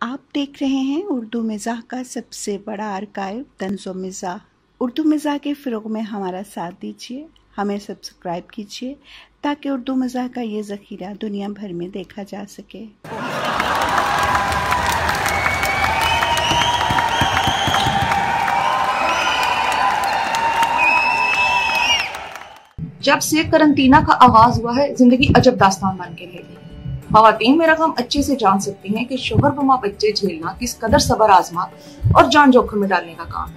आप देख रहे हैं उर्दू मिज़ाह का सबसे बड़ा आर्काइव तंज़ो मिज़ाह। उर्दू मिज़ाह के फ़रोग़ में हमारा साथ दीजिए, हमें सब्सक्राइब कीजिए ताकि उर्दू मिज़ाह का ये ज़ख़ीरा दुनिया भर में देखा जा सके। जब से करंटीना का आगाज हुआ है, जिंदगी अजब दास्तान बन के रह गई। ख़वातीन मेरा काम अच्छे से जान सकती हैं कि शोहर बमा बच्चे झेलना किस कदर सबर आजमा और जान जोखिम में डालने का काम है।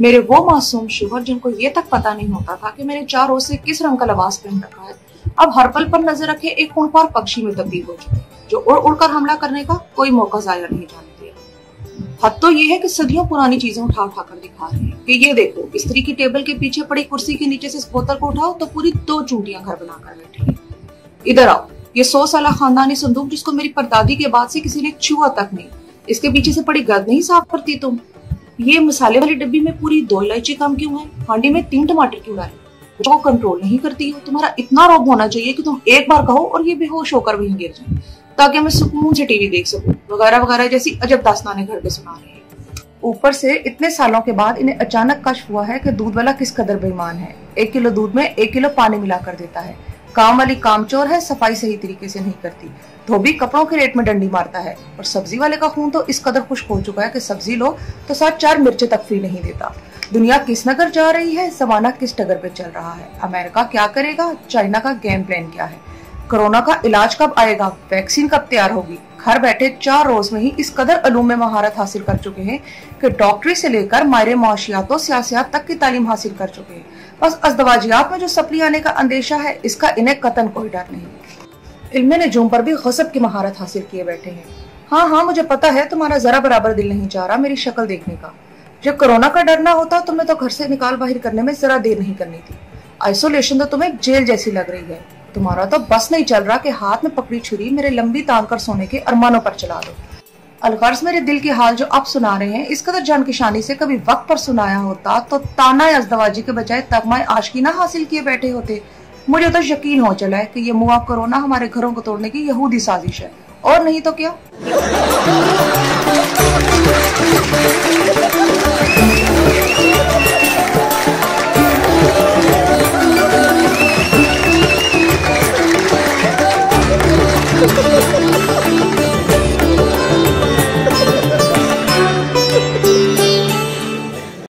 मेरे वो मासूम शोहर जिनको ये तक पता नहीं होता था कि मैंने 4 रोज से किस रंग का लिबास पहन रखा है, अब हर पल पर नजर रखे एक खूंखार पक्षी में तब्दील हो चुके, जो उड़ उड़कर हमला करने का कोई मौका जाया नहीं जाने दिया। हद तो ये है कि सदियों पुरानी चीजें उठा उठा कर दिखा रहे हैं कि ये देखो, इस्त्री की टेबल के पीछे पड़ी कुर्सी के नीचे से इस बोतल को उठाओ तो पूरी 2 चूंटियां घर बनाकर बैठी। इधर आओ, ये 100 साल खानदानी संदूक जिसको मेरी परदादी के बाद से किसी ने छुआ तक नहीं, इसके पीछे से पड़ी गर्द नहीं साफ करती तुम? ये मसाले वाली डब्बी में पूरी 2 इलायची कम क्यों है? हांडी में 3 टमाटर क्यों डाले? जो कंट्रोल नहीं करती हो। तुम्हारा इतना रौब होना चाहिए कि तुम एक बार कहो और ये बेहोश होकर वहीं गिर जाए, ताकि मैं सुकून से टीवी देख सकूं, वगैरह वगैरह जैसी अजब दास्तानें घर पे सुना रही है। ऊपर से इतने सालों के बाद इन्हें अचानक कश्फ हुआ है कि दूध वाला किस कदर बेईमान है। 1 किलो दूध में 1 किलो पानी मिला कर देता है। काम वाली कामचोर है, सफाई सही तरीके से नहीं करती। धोबी कपड़ों के रेट में डंडी मारता है। और सब्जी वाले का खून तो इस कदर खुश्क हो चुका है कि सब्जी लो तो साथ 4 मिर्चें तक फ्री नहीं देता। दुनिया किस नगर जा रही है, जमाना किस टगर पे चल रहा है, अमेरिका क्या करेगा, चाइना का गेम प्लान क्या है, कोरोना का इलाज कब आएगा, वैक्सीन कब तैयार होगी। घर बैठे 4 रोज में ही इस कदर अलूम में महारत हासिल कर चुके हैं कि डॉक्टरी से लेकर मायरे मुआशियात और सियासियात तक की तालीम हासिल कर चुके हैं। बस अज़दवाजियात में जो सप्ली आने का अंदेशा है, इसका इन्हें कतन कोई डर नहीं। इल्मे नजूम पर भी गज़ब की महारत हासिल किए बैठे हैं। हाँ, मुझे पता है तुम्हारा जरा बराबर दिल नहीं चाह रहा मेरी शक्ल देखने का। जब कोरोना का डर ना होता तुम्हें तो घर से निकाल बाहर करने में जरा देर नहीं करनी थी। आइसोलेशन तो तुम्हें जेल जैसी लग रही है। तुम्हारा तो बस नहीं चल रहा कि हाथ में पकड़ी छुरी मेरे लंबी तान कर सोने के अरमानों पर चला दो। अलगर्ज मेरे दिल के हाल जो अब सुना रहे हैं, इस कदर जानकिशानी से कभी वक्त पर सुनाया होता तो ताना अज़दवाजी के बजाय तगमा आशिकी ना हासिल किए बैठे होते। मुझे तो यकीन हो चला है कि ये मुआ कोरोना हमारे घरों को तोड़ने की यहूदी साजिश है, और नहीं तो क्या।